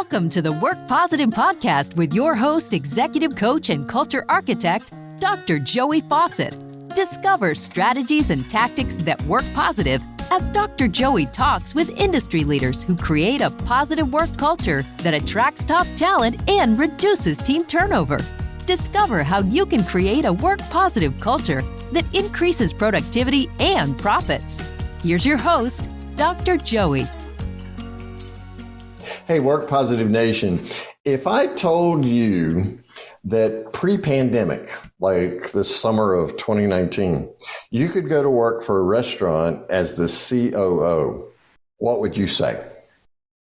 Welcome to the Work Positive Podcast with your host, executive coach, and culture architect, Dr. Joey Faucette. Discover strategies and tactics that work positive as Dr. Joey talks with industry leaders who create a positive work culture that attracts top talent and reduces team turnover. Discover how you can create a work positive culture that increases productivity and profits. Here's your host, Dr. Joey. Hey, Work Positive Nation. If I told you that pre-pandemic, like the summer of 2019, you could go to work for a restaurant as the COO, what would you say?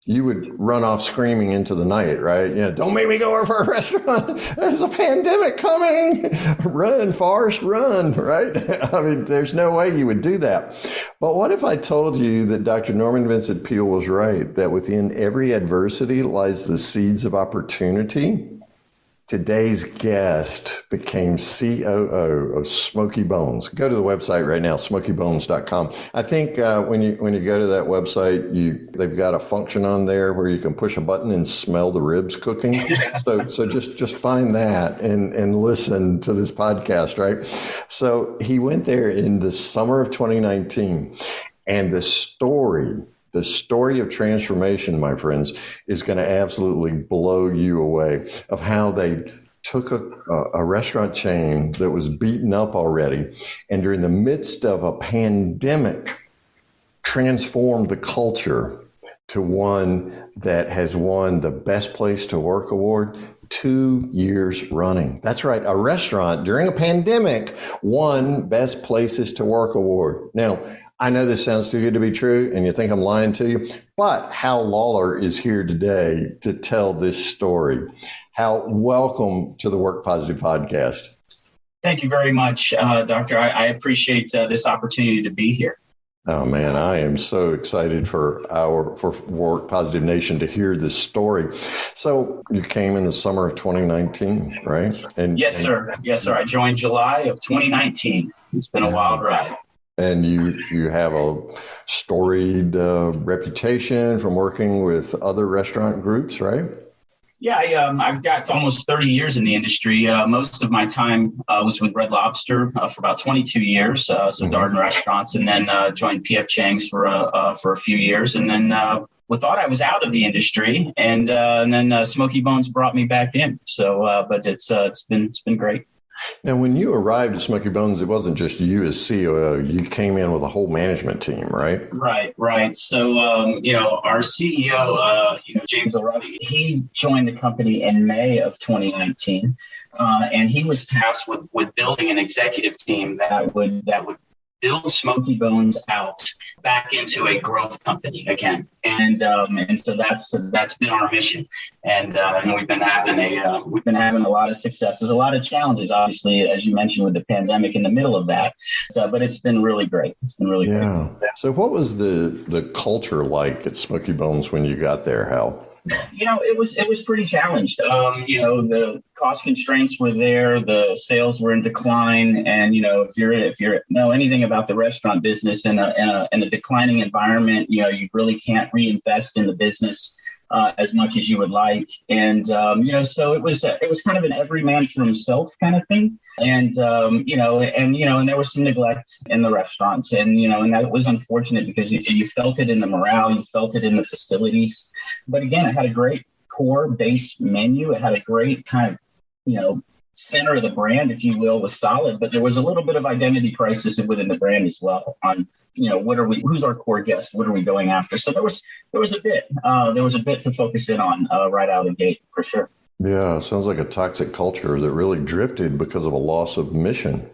You would run off screaming into the night, right? Yeah, don't make me go work for a restaurant. There's a pandemic coming. Run, Forrest, run, right? I mean, there's no way you would do that. But what if I told you that Dr. Norman Vincent Peale was right, that within every adversity lies the seeds of opportunity? Today's guest became COO of Smokey Bones. Go to the website right now, smokeybones.com. I think when you go to that website, they've got a function on there where you can push a button and smell the ribs cooking. So just find that and listen to this podcast, right? So he went there in the summer of 2019, and the story of transformation, my friends, is going to absolutely blow you away, of how they took a restaurant chain that was beaten up already, and during the midst of a pandemic, transformed the culture to one that has won the Best Place to Work award 2 years running. That's right. A restaurant during a pandemic won Best Places to Work award. Now, I know this sounds too good to be true, and you think I'm lying to you, but Hal Lawlor is here today to tell this story. Hal, welcome to the Work Positive Podcast. Thank you very much, Doctor. I appreciate this opportunity to be here. Oh man, I am so excited for Work Positive Nation to hear this story. So you came in the summer of 2019, right? Yes, sir. I joined July of 2019. It's been a wild ride. And you have a storied reputation from working with other restaurant groups, right? Yeah, I've got almost 30 years in the industry. Most of my time was with Red Lobster for about 22 years, so Darden restaurants, and then joined P.F. Chang's for a few years, and then we thought I was out of the industry, and then Smokey Bones brought me back in. So, but it's been great. Now, when you arrived at Smokey Bones, it wasn't just you as COO. You came in with a whole management team, right? Right. So, our CEO, James O'Reilly, he joined the company in May of 2019, and he was tasked with building an executive team that would build Smokey Bones out back into a growth company again, and so that's been our mission, and we've been having a lot of successes, a lot of challenges, obviously, as you mentioned, with the pandemic in the middle of that, but it's been really great. It's been really great. So, what was the culture like at Smokey Bones when you got there, Hal? It was pretty challenged. The cost constraints were there. The sales were in decline, and if you know anything about the restaurant business in a declining environment, you really can't reinvest in the business as much as you would like, and so it was kind of an every man for himself kind of thing, and there was some neglect in the restaurants, and that was unfortunate because you felt it in the morale, you felt it in the facilities, but again, it had a great core base menu, it had a great kind of center of the brand, if you will, was solid, but there was a little bit of identity crisis within the brand as well on, who's our core guest? What are we going after? So there was a bit to focus in on right out of the gate for sure. Yeah. Sounds like a toxic culture that really drifted because of a loss of mission.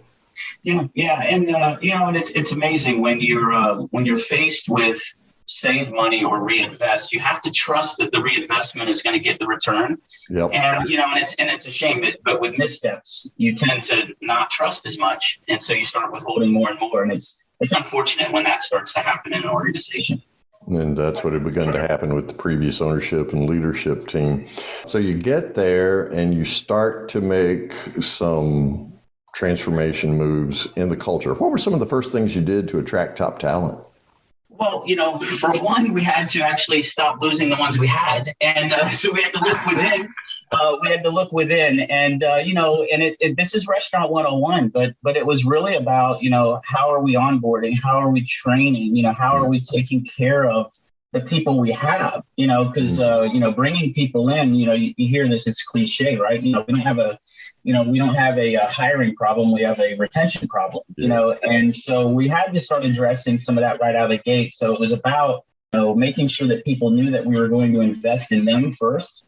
Yeah. And, and it's amazing when you're faced with save money or reinvest, you have to trust that the reinvestment is going to get the return. Yep. And it's a shame, but with missteps, you tend to not trust as much, and so you start withholding more and more, and it's unfortunate when that starts to happen in an organization. And that's what had begun to happen with the previous ownership and leadership team. So you get there and you start to make some transformation moves in the culture. What were some of the first things you did to attract top talent? Well, for one, we had to actually stop losing the ones we had. And so we had to look within. And, this is Restaurant 101, but it was really about, how are we onboarding? How are we training? How are we taking care of the people we have? Because, bringing people in, you hear this, it's cliche, right? We don't have a hiring problem. We have a retention problem, and so we had to start addressing some of that right out of the gate. So it was about, making sure that people knew that we were going to invest in them first,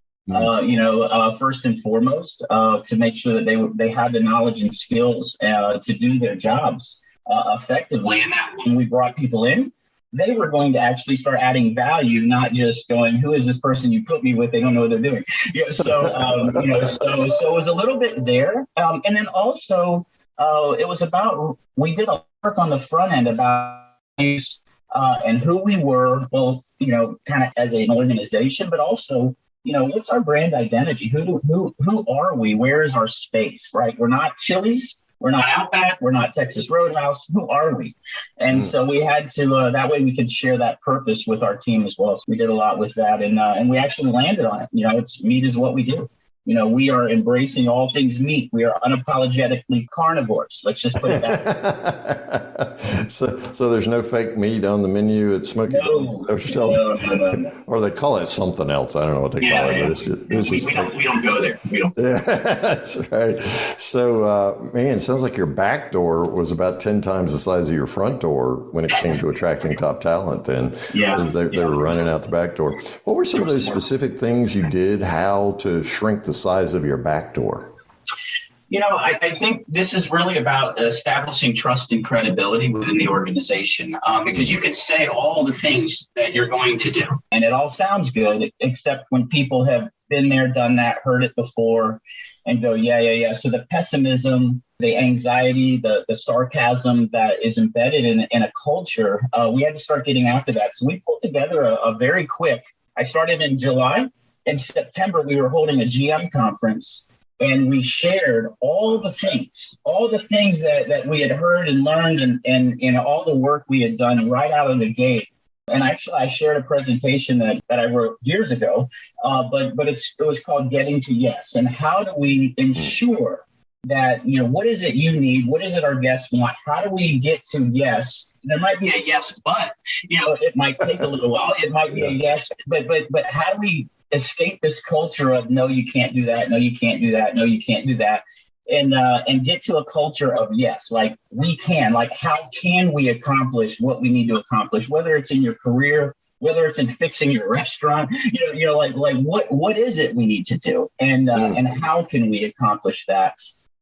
first and foremost, to make sure that they had the knowledge and skills to do their jobs effectively. And that when we brought people in, they were going to actually start adding value, not just going, who is this person you put me with? They don't know what they're doing. So it was a little bit there. And then also it was about, we did a work on the front end about and who we were, both, kind of as an organization, but also, what's our brand identity? Who are we? Where is our space, right? We're not Chili's. We're not Outback. We're not Texas Roadhouse. Who are we? And so we had to, that way we could share that purpose with our team as well. So we did a lot with that. And we actually landed on it. It's meat is what we do. We are embracing all things meat. We are unapologetically carnivores. Let's just put it that way. So there's no fake meat on the menu at Smokey Bones? No. Or they call it something else. I don't know what they call it. But we don't go there. We don't. Yeah, that's right. So, man, it sounds like your back door was about 10 times the size of your front door when it came to attracting top talent then. Yeah. They were running out the back door. What were some of those specific things you did, Hal, to shrink the size of your back door? I think this is really about establishing trust and credibility within the organization, because you can say all the things that you're going to do, and it all sounds good, except when people have been there, done that, heard it before, and go, yeah. So the pessimism, the anxiety, the sarcasm that is embedded in a culture, we had to start getting after that. So we pulled together a very quick, I started in July. In September, we were holding a GM conference, and we shared all the things that we had heard and learned and all the work we had done right out of the gate. And actually, I shared a presentation that I wrote years ago, but it was called Getting to Yes. And how do we ensure that, what is it you need? What is it our guests want? How do we get to yes? There might be a yes, but, it might take a little while. It might be a yes, but how do we escape this culture of no, you can't do that. No, you can't do that. No, you can't do that. And get to a culture of yes, like we can, like how can we accomplish what we need to accomplish, whether it's in your career, whether it's in fixing your restaurant, like what is it we need to do, and how can we accomplish that?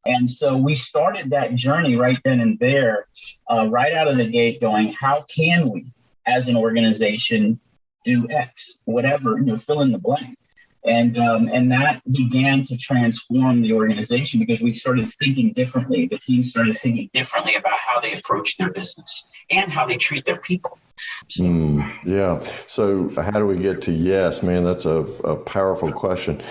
And so we started that journey right then and there, right out of the gate, going, how can we, as an organization, do X, whatever, fill in the blank. And that began to transform the organization because we started thinking differently. The team started thinking differently about how they approach their business and how they treat their people. Yeah. So how do we get to yes, man? That's a powerful question.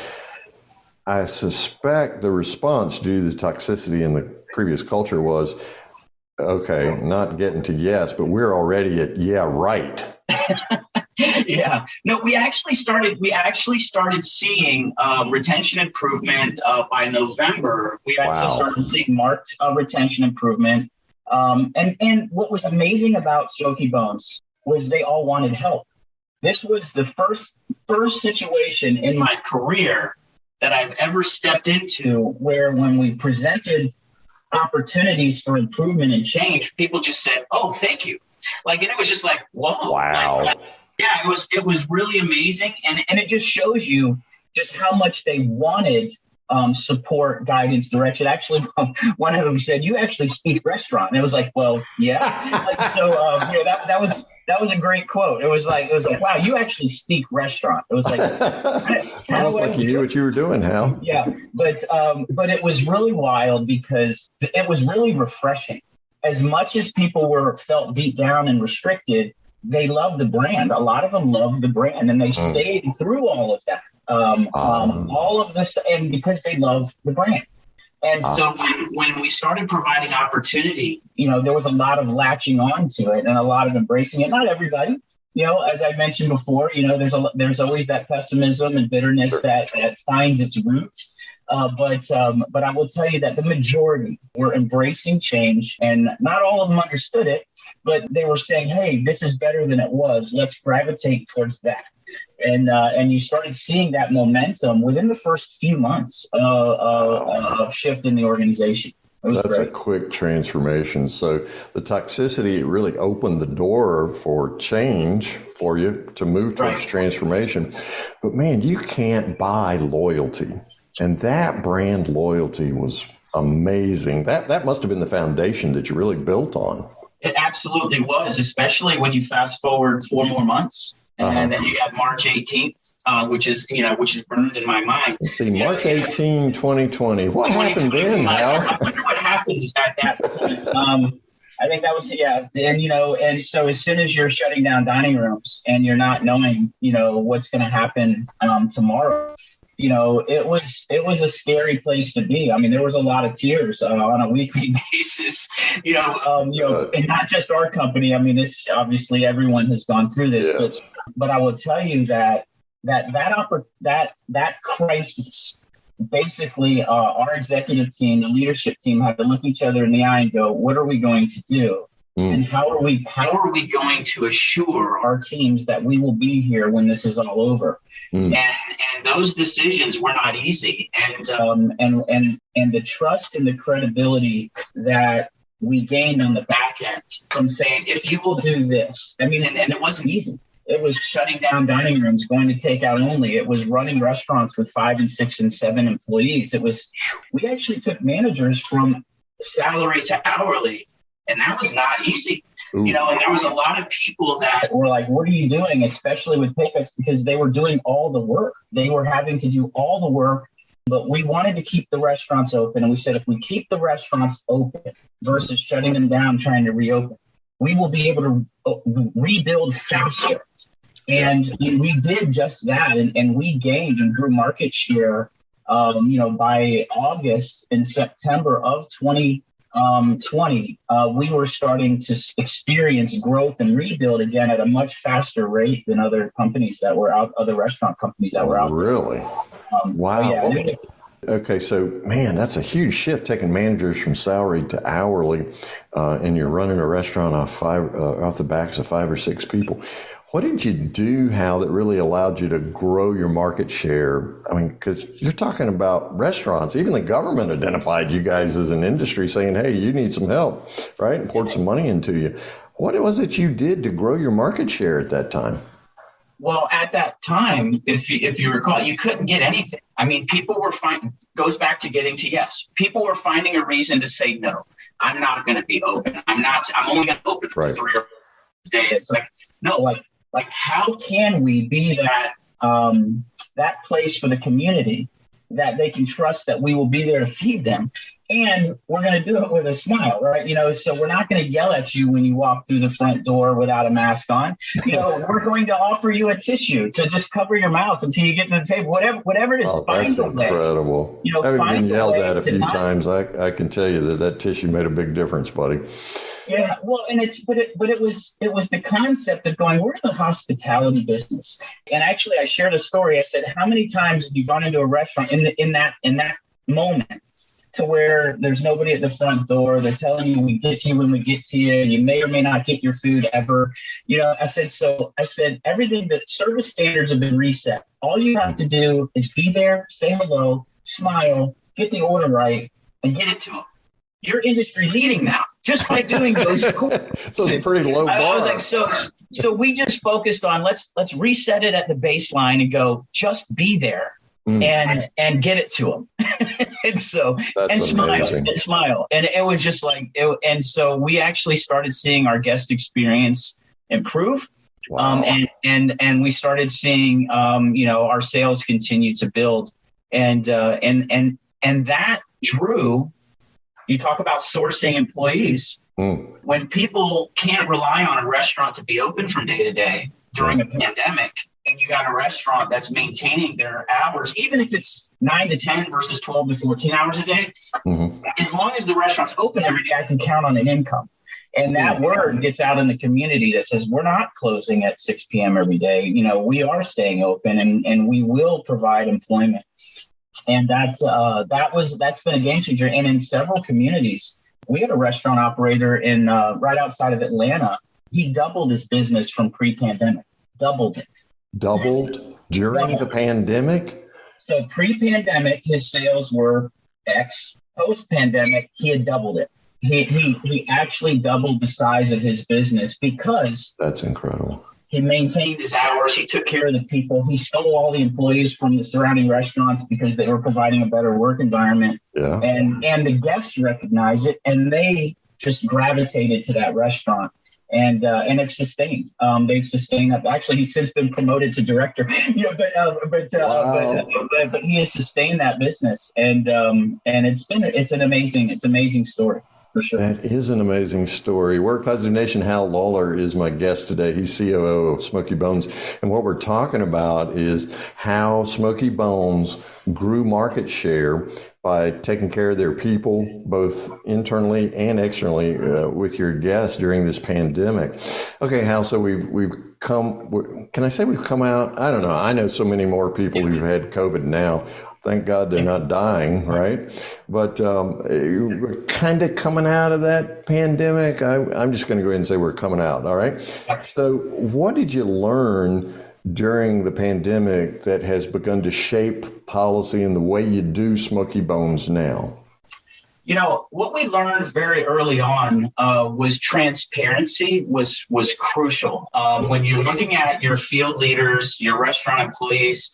I suspect the response due to the toxicity in the previous culture was, okay, not getting to yes, but we're already at yeah, right. Yeah, no, we actually started seeing retention improvement by November. We actually started seeing marked retention improvement. And what was amazing about Smokey Bones was they all wanted help. This was the first situation in my career that I've ever stepped into where when we presented opportunities for improvement and change, people just said, "Oh, thank you." And it was just like, whoa. Wow. Yeah, it was really amazing. And it just shows you just how much they wanted support, guidance, direction. Actually, one of them said, "You actually speak restaurant." And it was like, well, yeah. That was a great quote. It was like, wow, you actually speak restaurant. It was like, almost like you knew what you were doing, Hal. Yeah, but it was really wild because it was really refreshing. As much as people felt deep down and restricted, they love the brand. A lot of them love the brand, and they stayed through all of that, all of this, and because they love the brand. And so when we started providing opportunity, there was a lot of latching on to it and a lot of embracing it. Not everybody, as I mentioned before, there's always that pessimism and bitterness Sure. that finds its root. But I will tell you that the majority were embracing change, and not all of them understood it, but they were saying, hey, this is better than it was. Let's gravitate towards that. And you started seeing that momentum within the first few months of shift in the organization. That's great. A quick transformation. So the toxicity really opened the door for change for you to move towards transformation. But man, you can't buy loyalty. And that brand loyalty was amazing. That must have been the foundation that you really built on. It absolutely was, especially when you fast forward 4 more months. And then you got March 18th, which is burned in my mind. Let's see, March 18, 2020. What happened then, Hal? I wonder what happened at that point. I think that was, and so as soon as you're shutting down dining rooms and you're not knowing, what's going to happen tomorrow, it was a scary place to be. I mean, there was a lot of tears on a weekly basis, and not just our company. I mean, it's obviously everyone has gone through this, yes. but I will tell you that crisis, basically our executive team, the leadership team had to look each other in the eye and go, what are we going to do? And how are we going to assure our teams that we will be here when this is all over? And those decisions were not easy. And the trust and the credibility that we gained on the back end from saying, if you will do this, and it wasn't easy. It was shutting down dining rooms, going to takeout only. It was running restaurants with 5 and 6 and 7 employees. We actually took managers from salary to hourly. And that was not easy, and there was a lot of people that were like, what are you doing? Especially with pickups, because they were doing all the work. They were having to do all the work, but we wanted to keep the restaurants open. And we said, if we keep the restaurants open versus shutting them down, trying to reopen, we will be able to rebuild faster. And we did just that. And we gained and grew market share, by August and September of 2020, we were starting to experience growth and rebuild again at a much faster rate than other companies that were out, other restaurant companies that were out there. Really? Wow. Okay, so man, that's a huge shift, taking managers from salary to hourly, and you're running a restaurant off the backs of 5 or 6 people. What did you do, Hal, that really allowed you to grow your market share? I mean, because you're talking about restaurants. Even the government identified you guys as an industry, saying, hey, you need some help, right? And poured some money into you. What was it you did to grow your market share at that time? Well, at that time, if you recall, you couldn't get anything. I mean, people were goes back to getting to yes. People were finding a reason to say, no, I'm not going to be open. I'm only going to open for 3 or 4 days. It's like, no, like how can we be that place for the community that they can trust that we will be there to feed them? And we're going to do it with a smile, right? So we're not going to yell at you when you walk through the front door without a mask on. We're going to offer you a tissue to just cover your mouth until you get to the table, whatever it is. Oh, that's incredible. Having been yelled at a few times, I can tell you that tissue made a big difference, buddy. Yeah, well, and it was the concept of going, we're in the hospitality business. And actually, I shared a story. I said, how many times have you gone into a restaurant in that moment to where there's nobody at the front door? They're telling you we get to you when we get to you. You may or may not get your food ever. I said, everything, that service standards have been reset. All you have to do is be there, say hello, smile, get the order right, and get it to them. You're industry leading now just by doing those. So it's a pretty low bar. I was like, so we just focused on let's reset it at the baseline and go, just be there and get it to them. And so, that's smile. And it was just like, and so we actually started seeing our guest experience improve. Wow. And we started seeing, our sales continue to build, and that drew. You talk about sourcing employees. When people can't rely on a restaurant to be open from day to day, during a pandemic, and you got a restaurant that's maintaining their hours, even if it's 9 to 10 versus 12 to 14 hours a day, as long as the restaurant's open every day, I can count on an income. And that word gets out in the community that says we're not closing at 6 p.m. every day. You know, we are staying open and we will provide employment. And that's been a game changer. And in several communities, we had a restaurant operator in right outside of Atlanta. He doubled his business from pre-pandemic, doubled it. Doubled during the pandemic? So pre-pandemic, his sales were X. Post-pandemic, he had doubled it. He actually doubled the size of his business because that's incredible. He maintained his hours. He took care of the people. He stole all the employees from the surrounding restaurants because they were providing a better work environment. Yeah. And the guests recognized it, and they just gravitated to that restaurant. And it's sustained. They've sustained that. Actually, he's since been promoted to director. But he has sustained that business, and it's an amazing story. For sure. That is an amazing story. Work Positive Nation, Hal Lawlor is my guest today. He's COO of Smokey Bones. And what we're talking about is how Smokey Bones grew market share by taking care of their people, both internally and externally, with your guests during this pandemic. Okay, Hal, so we've come, can I say we've come out? I don't know. I know so many more people who've had COVID now. Thank God they're not dying, right? But we're kind of coming out of that pandemic. I'm just going to go ahead and say we're coming out, all right? So what did you learn during the pandemic that has begun to shape policy and the way you do Smokey Bones now? You know, what we learned very early on was transparency was crucial. When you're looking at your field leaders, your restaurant employees,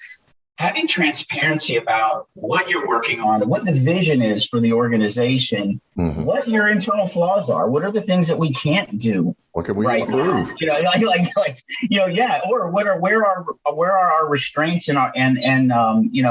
having transparency about what you're working on, what the vision is for the organization, what your internal flaws are, what are the things that we can't do. What can we improve? You know, or where are our restraints and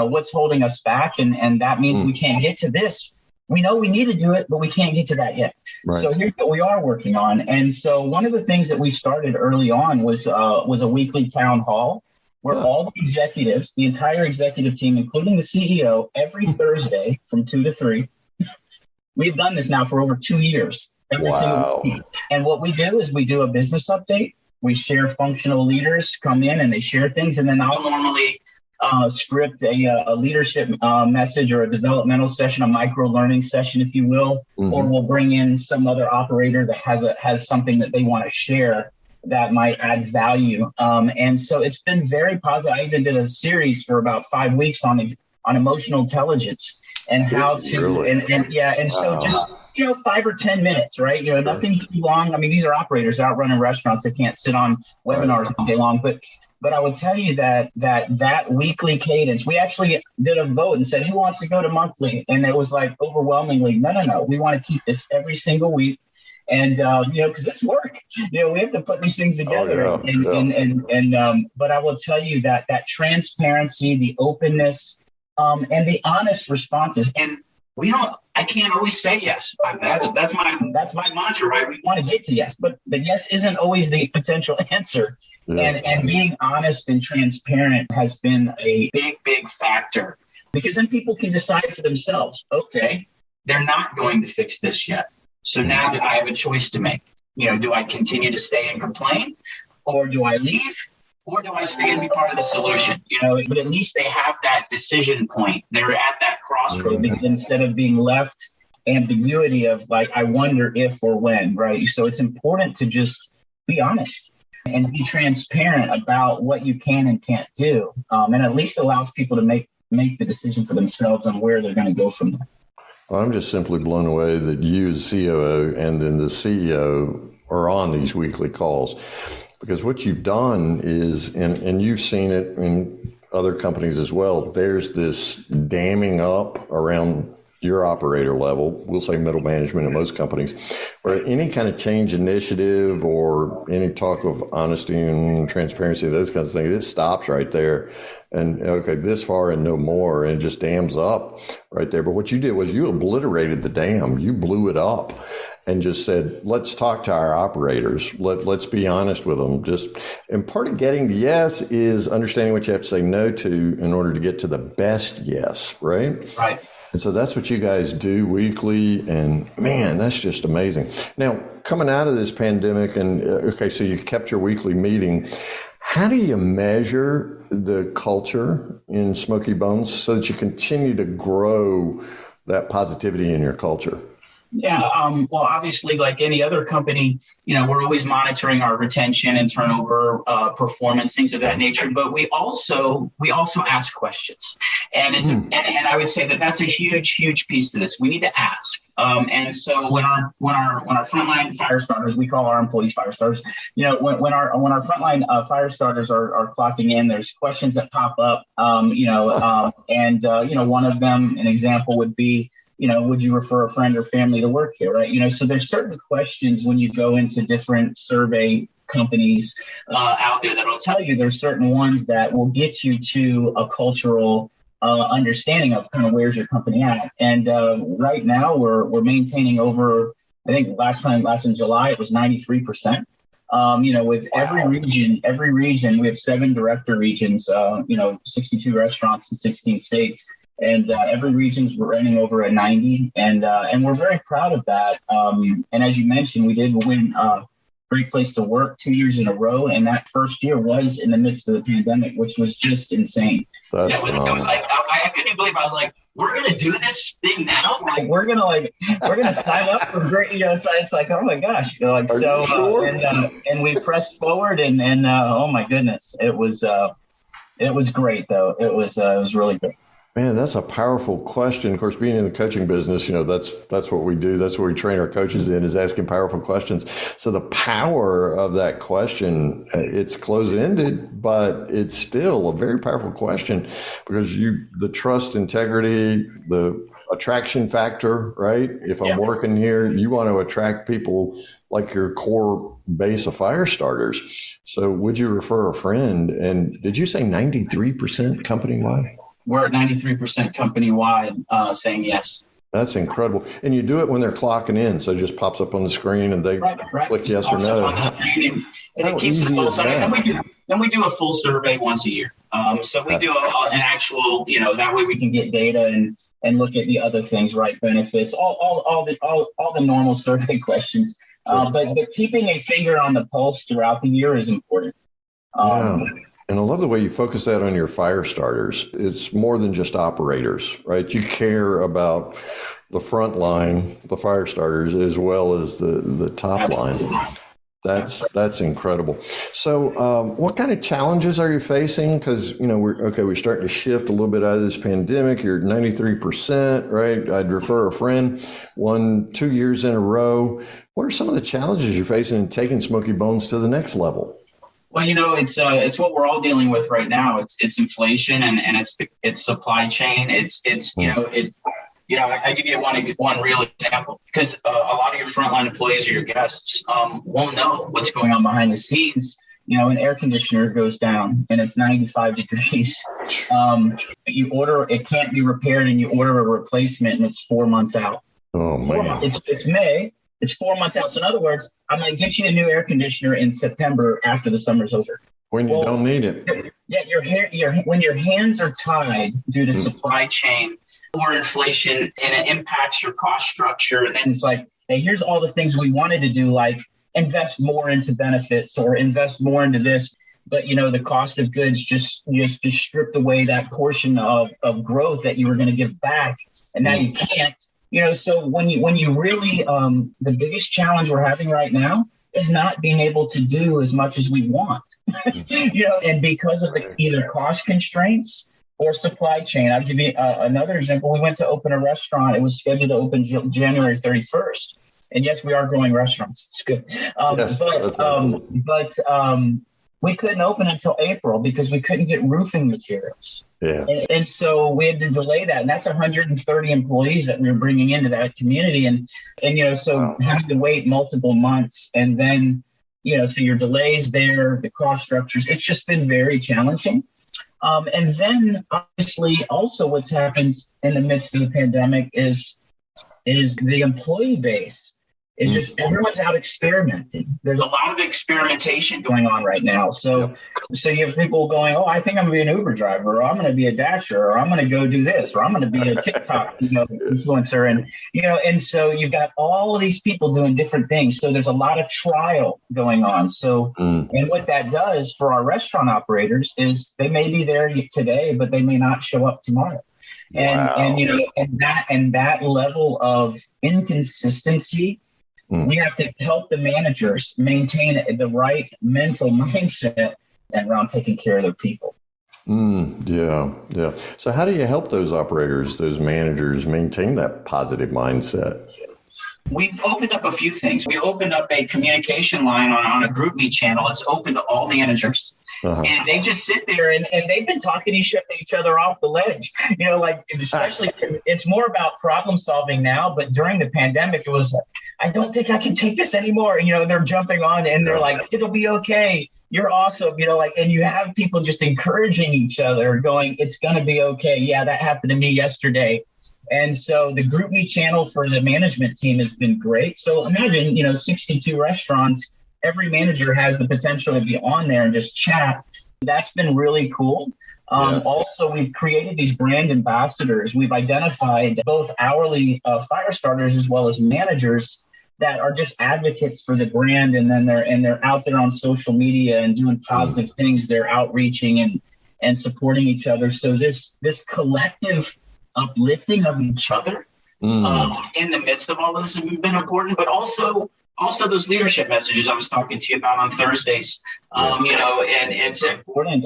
what's holding us back, and that means we can't get to this. We know we need to do it, but we can't get to that yet. Right. So here's what we are working on. And so one of the things that we started early on was a weekly town hall, where all the executives, the entire executive team, including the CEO, every Thursday from 2 to 3, we've done this now for over 2 years, every single week. And what we do is we do a business update. We share functional leaders come in and they share things. And then I'll normally script a leadership message or a developmental session, a micro learning session, if you will, or we'll bring in some other operator that has something that they want to share that might add value. And so it's been very positive. I even did a series for about 5 weeks on emotional intelligence and how to, so just, 5 or 10 minutes, right? Nothing too long. I mean, these are operators out running restaurants. They can't sit on webinars all day long, but I would tell you that weekly cadence, we actually did a vote and said, who wants to go to monthly? And it was like overwhelmingly, no, we want to keep this every single week. And, because it's work, we have to put these things together. But I will tell you that transparency, the openness, and the honest responses. And I can't always say yes. That's my mantra, right? We want to get to yes, but yes isn't always the potential answer. Yeah. And being honest and transparent has been a big factor, because then people can decide for themselves, okay, they're not going to fix this yet. So now I have a choice to make. Do I continue to stay and complain, or do I leave, or do I stay and be part of the solution? But at least they have that decision point. They're at that crossroad instead of being left ambiguity of like, I wonder if or when, right? So it's important to just be honest and be transparent about what you can and can't do. And at least allows people to make the decision for themselves on where they're going to go from there. Well, I'm just simply blown away that you as COO and then the CEO are on these weekly calls, because what you've done is, and you've seen it in other companies as well, there's this damming up around your operator level, we'll say middle management in most companies, where any kind of change initiative or any talk of honesty and transparency, those kinds of things, it stops right there. And okay, this far and no more, and it just dams up right there. But what you did was you obliterated the dam. You blew it up. and just said, let's talk to our operators. Let's be honest with them. And part of getting to yes is understanding what you have to say no to in order to get to the best yes, right? Right. And so that's what you guys do weekly. And man, that's just amazing. Now, coming out of this pandemic so you kept your weekly meeting. How do you measure the culture in Smokey Bones so that you continue to grow that positivity in your culture? Yeah. Well, obviously, like any other company, we're always monitoring our retention and turnover, performance, things of that nature. But we also ask questions, and and I would say that that's a huge piece to this. We need to ask. And so when our frontline fire starters, we call our employees fire starters. When our frontline fire starters are clocking in, there's questions that pop up. One of them, an example would be, would you refer a friend or family to work here, right? So there's certain questions when you go into different survey companies out there that'll tell you there's certain ones that will get you to a cultural understanding of kind of where's your company at. And right now we're maintaining over, I think last in July, it was 93%. With every region, we have 7 director regions, 62 restaurants in 16 states. And every region's running over a 90, and we're very proud of that. And as you mentioned, we did win Great Place to Work 2 years in a row, and that first year was in the midst of the pandemic, which was just insane. It was like I couldn't believe. I was like, we're gonna do this thing now. Like we're gonna sign up for great. It's like, oh my gosh. Are you sure? And we pressed forward, and oh my goodness, it was great though. It was really great. Man, that's a powerful question. Of course, being in the coaching business, that's what we do. That's what we train our coaches in, is asking powerful questions. So the power of that question, it's close-ended, but it's still a very powerful question, because the trust, integrity, the attraction factor, right? If I'm working here, you want to attract people like your core base of fire starters. So would you refer a friend? And did you say 93% company-wide? We're at 93% company-wide saying yes. That's incredible. And you do it when they're clocking in. So it just pops up on the screen and they click yes or no. And it keeps the pulse on it. And we do a full survey once a year. So we do an actual, that way we can get data and look at the other things, right? Benefits, all the normal survey questions. But keeping a finger on the pulse throughout the year is important. And I love the way you focus that on your fire starters. It's more than just operators, right? You care about the front line, the fire starters, as well as the top line. That's incredible. So what kind of challenges are you facing? Because, we're starting to shift a little bit out of this pandemic. You're at 93%, right? I'd refer a friend, 2 years in a row. What are some of the challenges you're facing in taking Smokey Bones to the next level? Well, it's what we're all dealing with right now. It's inflation and it's supply chain. I give you one real example, because a lot of your frontline employees or your guests won't know what's going on behind the scenes. An air conditioner goes down and it's 95 degrees. You order, it can't be repaired, and you order a replacement and it's 4 months out. Oh man, it's May. It's 4 months out. So in other words, I'm going to get you a new air conditioner in September after the summer's over. When you don't need it. Yeah, when your hands are tied due to supply chain or inflation, and it impacts your cost structure, and then it's like, hey, here's all the things we wanted to do, like invest more into benefits or invest more into this. But, the cost of goods just stripped away that portion of growth that you were going to give back. And now you can't. So when you really, the biggest challenge we're having right now is not being able to do as much as we want, and because of either cost constraints or supply chain. I'll give you another example. We went to open a restaurant. It was scheduled to open January 31st. And yes, we are growing restaurants. It's good. But we couldn't open until April because we couldn't get roofing materials. Yeah. And so we had to delay that. And that's 130 employees that we were bringing into that community. And having to wait multiple months, and then, so your delays there, the cost structures, it's just been very challenging. And then obviously also what's happened in the midst of the pandemic is the employee base It's just everyone's out experimenting. There's a lot of experimentation going on right now. So you have people going, oh, I think I'm going to be an Uber driver, or I'm going to be a Dasher, or I'm going to go do this, or I'm going to be a TikTok influencer. And so you've got all of these people doing different things. So there's a lot of trial going on. So and what that does for our restaurant operators is they may be there today, but they may not show up tomorrow. And that level of inconsistency, we have to help the managers maintain the right mental mindset around taking care of their people. Yeah. So how do you help those operators, those managers maintain that positive mindset? We've opened up a few things. We opened up a communication line on a GroupMe channel. It's open to all managers. And they just sit there and they've been talking to each other off the ledge. Especially it's more about problem solving now. But during the pandemic, it was, I don't think I can take this anymore. They're jumping on and they're like, it'll be okay. You're awesome. And you have people just encouraging each other going, it's going to be okay. Yeah, that happened to me yesterday. And so the GroupMe channel for the management team has been great. So imagine, 62 restaurants, every manager has the potential to be on there and just chat. That's been really cool. Also, we've created these brand ambassadors. We've identified both hourly fire starters as well as managers that are just advocates for the brand. And then they're out there on social media and doing positive things. They're outreaching and supporting each other. So this collective uplifting of each other in the midst of all this has been important, but also those leadership messages I was talking to you about on Thursdays, and it's important.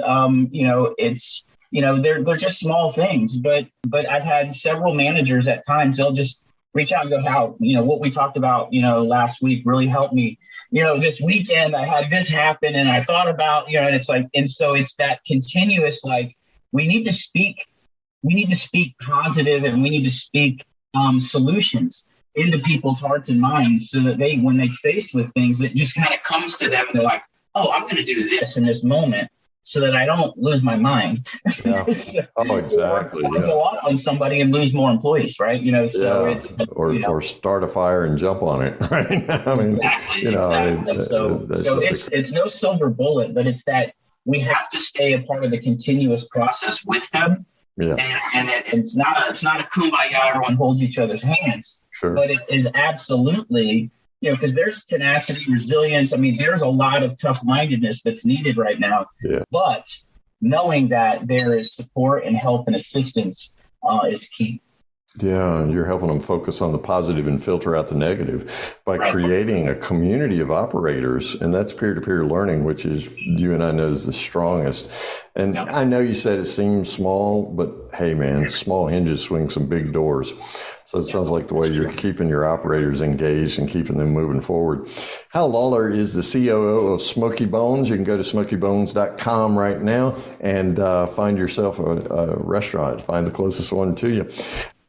They're just small things, but I've had several managers at times, they'll just reach out and go, Hal, what we talked about, last week really helped me. This weekend I had this happen and I thought about, and it's like, and so it's that continuous, we need to speak positive and we need to speak solutions into people's hearts and minds so that when they faced with things, it just kind of comes to them and they're like, oh, I'm going to do this in this moment so that I don't lose my mind. Yeah. Oh, exactly. Or go off on somebody and lose more employees, right? Or start a fire and jump on it, right? I mean, exactly. So it's no silver bullet, but it's that we have to stay a part of the continuous process with them. Yes. And it's not a kumbaya, everyone holds each other's hands. Sure. But it is absolutely, because there's tenacity, resilience. I mean, there's a lot of tough-mindedness that's needed right now. Yeah. But knowing that there is support and help and assistance is key. Yeah, you're helping them focus on the positive and filter out the negative by creating a community of operators. And that's peer-to-peer learning, which is, you and I know, is the strongest. And I know you said it seems small, but hey, man, small hinges swing some big doors. So it sounds like the way you're keeping your operators engaged and keeping them moving forward. Hal Lawlor is the COO of Smokey Bones. You can go to smokeybones.com right now and find yourself a restaurant, find the closest one to you.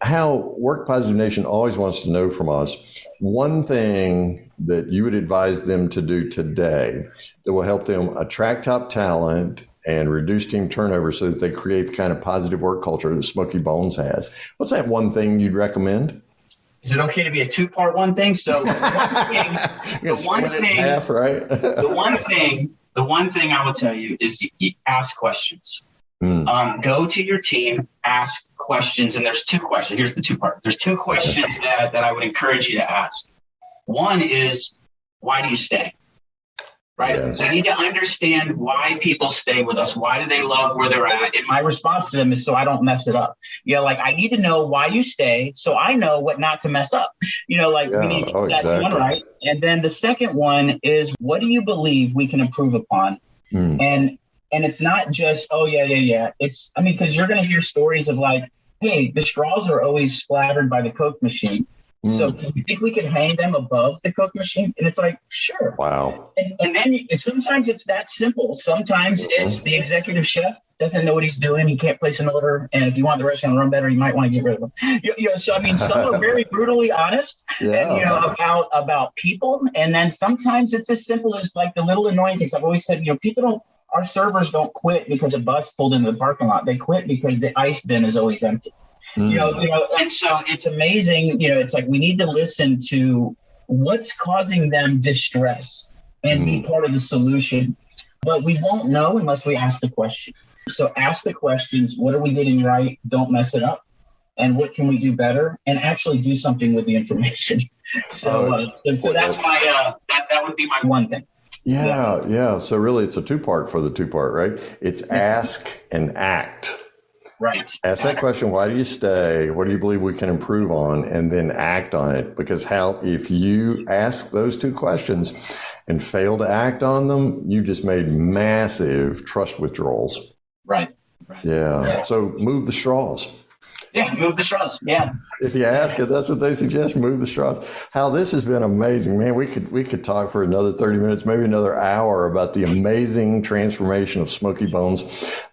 Hal, Work Positive Nation always wants to know from us one thing that you would advise them to do today that will help them attract top talent and reduce team turnover so that they create the kind of positive work culture that Smokey Bones has. What's that one thing you'd recommend? Is it okay to be a two-part one thing? So the one thing I will tell you is you ask questions. Go to your team, ask questions, and there's two questions. Here's the two part. There's two questions that I would encourage you to ask. One is, why do you stay? Right? Yes. We need to understand why people stay with us. Why do they love where they're at? And my response to them is so I don't mess it up. I need to know why you stay so I know what not to mess up. We need to get that one right. And then the second one is, what do you believe we can improve upon? And it's not just, oh, yeah. It's, because you're going to hear stories of hey, the straws are always splattered by the Coke machine. So do you think we can hang them above the Coke machine? And it's sure. Wow. And then sometimes it's that simple. Sometimes it's the executive chef doesn't know what he's doing. He can't place an order. And if you want the restaurant to run better, you might want to get rid of him. Some are very brutally honest about people. And then sometimes it's as simple as the little annoying things. I've always said, our servers don't quit because a bus pulled into the parking lot. They quit because the ice bin is always empty. And so it's amazing. It's we need to listen to what's causing them distress and be part of the solution. But we won't know unless we ask the question. So ask the questions. What are we getting right? Don't mess it up. And what can we do better? And actually do something with the information. So that's my, that would be my one thing. Yeah. So really it's a two-part for the two-part, right? It's ask and act. Right. Ask that question, why do you stay? What do you believe we can improve on? And then act on it. Because if you ask those two questions and fail to act on them, you just made massive trust withdrawals. Right. Yeah. So move the straws. Yeah, move the straws. Yeah. If you ask it, that's what they suggest. Move the straws. Hal, this has been amazing, man. We could talk for another 30 minutes, maybe another hour about the amazing transformation of Smokey Bones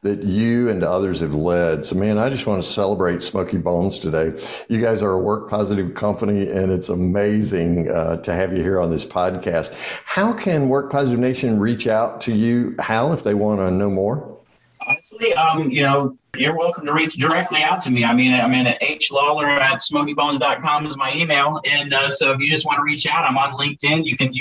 that you and others have led. So, man, I just want to celebrate Smokey Bones today. You guys are a work positive company, and it's amazing to have you here on this podcast. How can Work Positive Nation reach out to you, Hal, if they want to know more? Honestly, you're welcome to reach directly out to me. I mean, I'm at HLawlor@smokeybones.com is my email. And so if you just want to reach out, I'm on LinkedIn. You can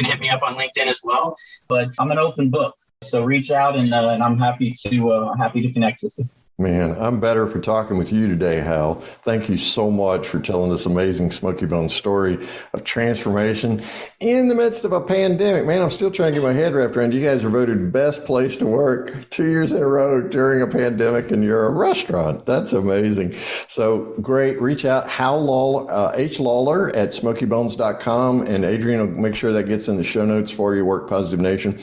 hit me up on LinkedIn as well. But I'm an open book. So reach out and I'm happy to connect with you. Man, I'm better for talking with you today, Hal. Thank you so much for telling this amazing Smokey Bones story of transformation in the midst of a pandemic. Man, I'm still trying to get my head wrapped around. You guys are voted best place to work 2 years in a row during a pandemic, and you're a restaurant. That's amazing. So great. Reach out, Hal Lawlor, HLawlor@smokeybones.com, and Adrian will make sure that gets in the show notes for you, Work Positive Nation.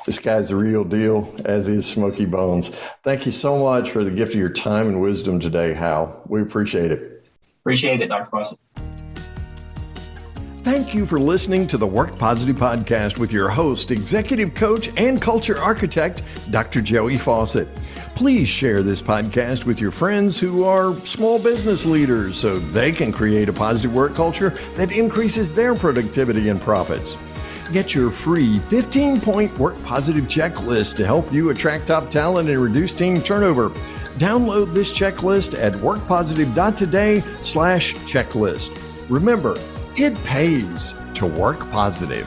This guy's the real deal, as is Smokey Bones. Thank you so much for the gift of your time and wisdom today, Hal. We appreciate it. Appreciate it, Dr. Faucette. Thank you for listening to the Work Positive Podcast with your host, executive coach, and culture architect, Dr. Joey Faucette. Please share this podcast with your friends who are small business leaders so they can create a positive work culture that increases their productivity and profits. Get your free 15-point Work Positive checklist to help you attract top talent and reduce team turnover. Download this checklist at workpositive.today/checklist. Remember, it pays to work positive.